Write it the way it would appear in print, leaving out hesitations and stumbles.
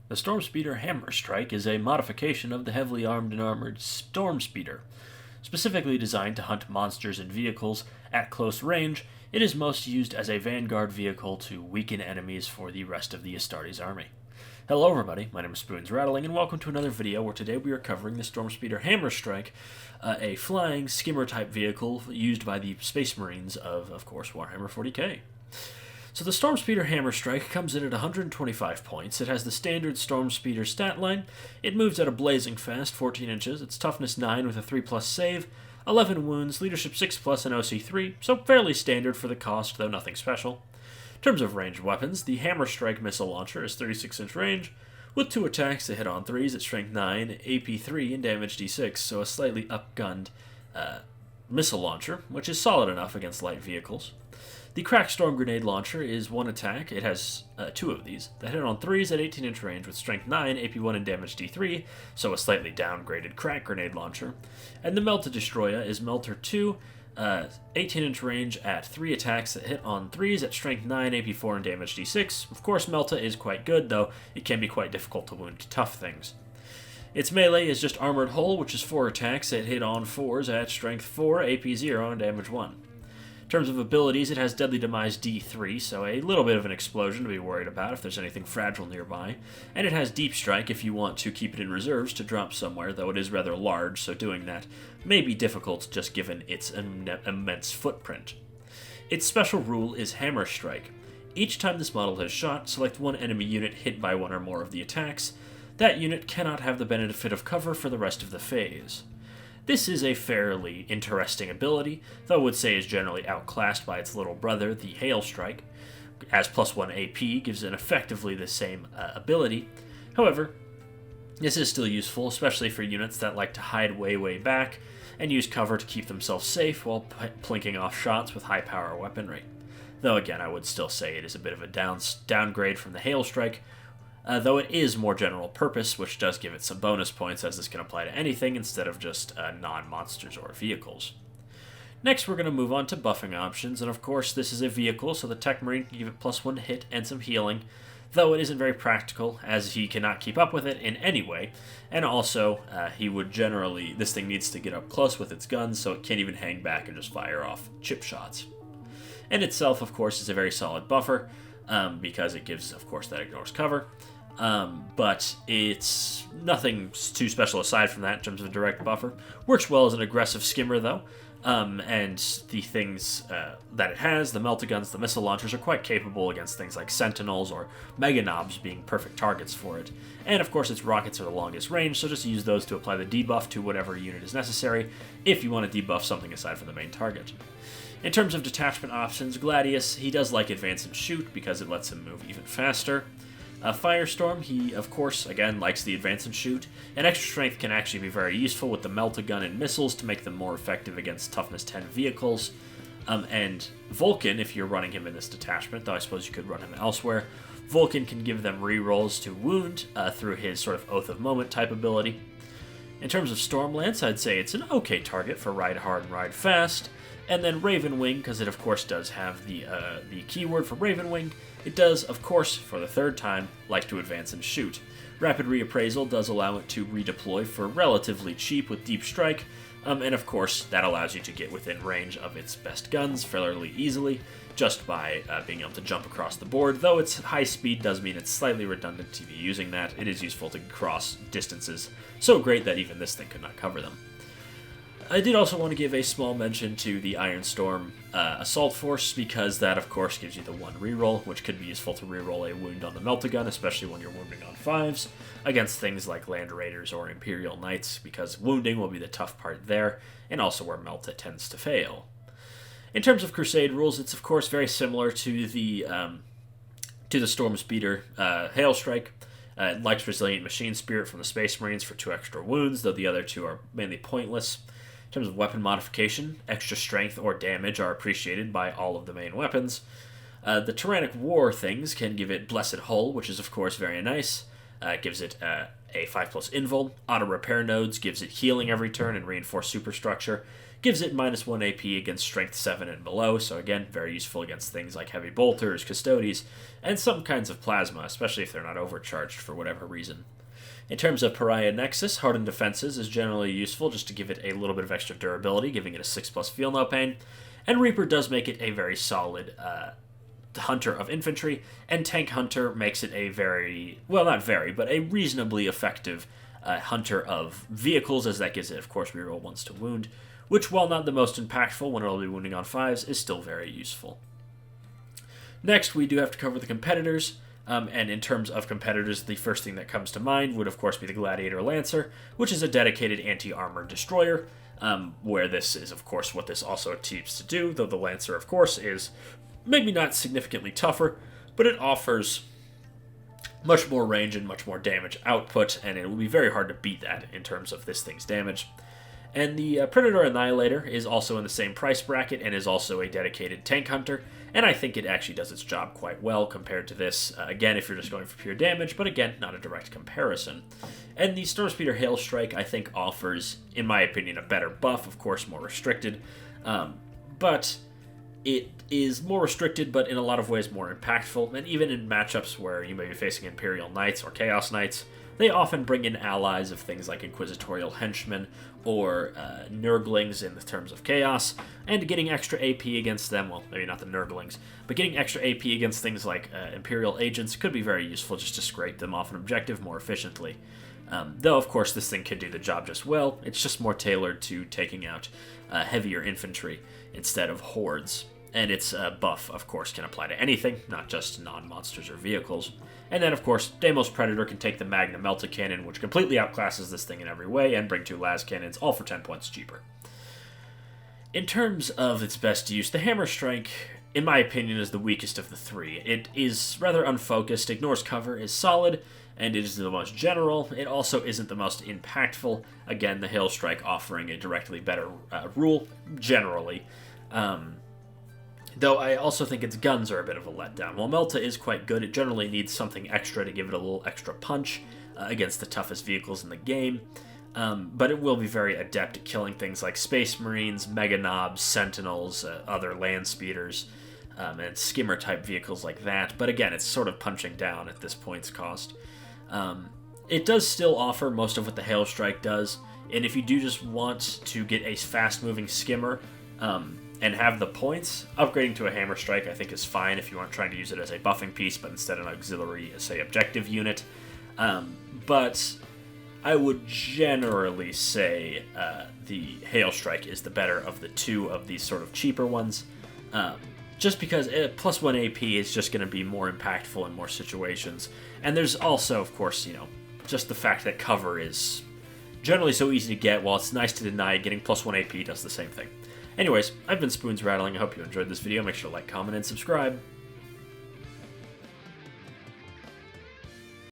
The Stormspeeder Hammerstrike is a modification of the heavily armed and armored Stormspeeder. Specifically designed to hunt monsters and vehicles at close range, it is most used as a vanguard vehicle to weaken enemies for the rest of the Astartes army. Hello everybody, my name is Spoons Rattling, and welcome to another video where today we are covering the Stormspeeder Hammerstrike, a flying skimmer-type vehicle used by the Space Marines of course, Warhammer 40k. So the Stormspeeder Hammerstrike comes in at 125 points. It has the standard Stormspeeder stat line. It moves at a blazing fast, 14 inches. It's toughness 9 with a 3+ save, 11 wounds, leadership 6+, and OC 3, so fairly standard for the cost, though nothing special. In terms of ranged weapons, the Hammerstrike missile launcher is 36-inch range, with 2 attacks that hit on 3s at strength 9, AP 3, and damage D6, so a slightly upgunned missile launcher, which is solid enough against light vehicles. The Crack Storm Grenade Launcher is 1 attack. It has 2 of these that hit on 3s at 18-inch range with strength 9, AP 1, and damage D3, so a slightly downgraded Crack Grenade Launcher. And the Melta Destroyer is Melter 2, 18-inch range at 3 attacks that hit on 3s at strength 9, AP 4, and damage D6. Of course, Melta is quite good, though it can be quite difficult to wound tough things. Its melee is just Armored Hull, which is 4 attacks that hit on 4s at strength 4, AP 0, and damage 1. In terms of abilities, it has Deadly Demise D3, so a little bit of an explosion to be worried about if there's anything fragile nearby. And it has Deep Strike if you want to keep it in reserves to drop somewhere, though it is rather large, so doing that may be difficult just given its immense footprint. Its special rule is Hammer Strike. Each time this model has shot, select one enemy unit hit by one or more of the attacks. That unit cannot have the benefit of cover for the rest of the phase. This is a fairly interesting ability, though I would say is generally outclassed by its little brother, the Hail Strike, as +1 AP gives it effectively the same ability. However, this is still useful, especially for units that like to hide way back and use cover to keep themselves safe while plinking off shots with high power weaponry. Though again, I would still say it is a bit of a downgrade from the Hail Strike, though it is more general purpose, which does give it some bonus points as this can apply to anything instead of just non-monsters or vehicles. Next, we're going to move on to buffing options, and of course this is a vehicle, so the Tech Marine can give it +1 hit and some healing, though it isn't very practical, as he cannot keep up with it in any way, and also he would generally, this thing needs to get up close with its guns, so it can't even hang back and just fire off chip shots. And itself, of course, is a very solid buffer, because it gives, of course, that ignores cover. But it's nothing too special aside from that in terms of a direct buffer. Works well as an aggressive skimmer, though. And the things that it has, the meltaguns, the missile launchers, are quite capable against things like sentinels or mega knobs being perfect targets for it. And of course its rockets are the longest range, so just use those to apply the debuff to whatever unit is necessary if you want to debuff something aside from the main target. In terms of detachment options, Gladius, he does like Advance and Shoot because it lets him move even faster. Firestorm, he, of course, again, likes the Advance and Shoot, and Extra Strength can actually be very useful with the Meltagun and missiles to make them more effective against Toughness 10 vehicles. And Vulcan, if you're running him in this detachment, though I suppose you could run him elsewhere, Vulcan can give them rerolls to wound through his sort of Oath of Moment type ability. In terms of Stormlance, I'd say it's an okay target for Ride Hard and Ride Fast. And then Ravenwing, because it of course does have the keyword for Ravenwing, it does, of course, for the third time, like to advance and shoot. Rapid Reappraisal does allow it to redeploy for relatively cheap with Deep Strike, and of course that allows you to get within range of its best guns fairly easily, just by being able to jump across the board, though its high speed does mean it's slightly redundant to be using that. It is useful to cross distances so great that even this thing could not cover them. I did also want to give a small mention to the Iron Storm Assault Force, because that, of course, gives you the 1 reroll, which could be useful to reroll a wound on the Meltagun, especially when you're wounding on 5s, against things like Land Raiders or Imperial Knights, because wounding will be the tough part there, and also where Melta tends to fail. In terms of Crusade rules, it's, of course, very similar to the Stormspeeder Hail Strike. It likes Resilient Machine Spirit from the Space Marines for 2 extra wounds, though the other 2 are mainly pointless. In terms of weapon modification, extra strength or damage are appreciated by all of the main weapons. The Tyrannic War things can give it Blessed Hull, which is of course very nice. It gives it a 5+ invul. Auto Repair Nodes gives it healing every turn and reinforced superstructure. gives it -1 AP against Strength 7 and below, so again, very useful against things like heavy bolters, custodies, and some kinds of plasma, especially if they're not overcharged for whatever reason. In terms of Pariah Nexus, Hardened Defenses is generally useful just to give it a little bit of extra durability, giving it a 6+ Feel No Pain, and Reaper does make it a very solid Hunter of Infantry, and Tank Hunter makes it a very, well, not very, but a reasonably effective Hunter of Vehicles, as that gives it, of course, reroll 1s to wound, which, while not the most impactful when it'll be wounding on 5s, is still very useful. Next, we do have to cover the competitors. And in terms of competitors, the first thing that comes to mind would, of course, be the Gladiator Lancer, which is a dedicated anti-armor destroyer, where this is, of course, what this also attempts to do, though the Lancer, of course, is maybe not significantly tougher, but it offers much more range and much more damage output, and it will be very hard to beat that in terms of this thing's damage. And the Predator Annihilator is also in the same price bracket and is also a dedicated tank hunter, and I think it actually does its job quite well compared to this, again, if you're just going for pure damage, but again, not a direct comparison. And the Stormspeeder Hailstrike, I think, offers, in my opinion, a better buff, of course, more restricted, but it is more restricted, but in a lot of ways more impactful, and even in matchups where you may be facing Imperial Knights or Chaos Knights, they often bring in allies of things like Inquisitorial Henchmen or Nurglings in the terms of Chaos, and getting extra AP against them, well, maybe not the Nurglings, but getting extra AP against things like Imperial Agents could be very useful just to scrape them off an objective more efficiently. Though, of course, this thing could do the job just well, it's just more tailored to taking out heavier infantry instead of hordes. And its buff, of course, can apply to anything, not just non-monsters or vehicles. And then, of course, Deimos Predator can take the Magna Melta Cannon, which completely outclasses this thing in every way, and bring 2 las cannons, all for 10 points cheaper. In terms of its best use, the Hammerstrike, in my opinion, is the weakest of the 3. It is rather unfocused, ignores cover, is solid, and it is the most general. It also isn't the most impactful. Again, the Hailstrike offering a directly better rule, generally. Though I also think its guns are a bit of a letdown. While Melta is quite good, it generally needs something extra to give it a little extra punch against the toughest vehicles in the game. But it will be very adept at killing things like Space Marines, Mega Knobs, Sentinels, other land speeders, and skimmer-type vehicles like that. But again, it's sort of punching down at this point's cost. It does still offer most of what the Hailstrike does, and if you do just want to get a fast-moving skimmer, and have the points, upgrading to a Hammerstrike I think is fine if you aren't trying to use it as a buffing piece, but instead an auxiliary, say, objective unit. But I would generally say the Hailstrike is the better of the 2 of these sort of cheaper ones, just because +1 AP is just going to be more impactful in more situations. And there's also, of course, just the fact that cover is generally so easy to get. While it's nice to deny, getting +1 AP does the same thing. Anyways, I've been Spoons Rattling. I hope you enjoyed this video. Make sure to like, comment, and subscribe.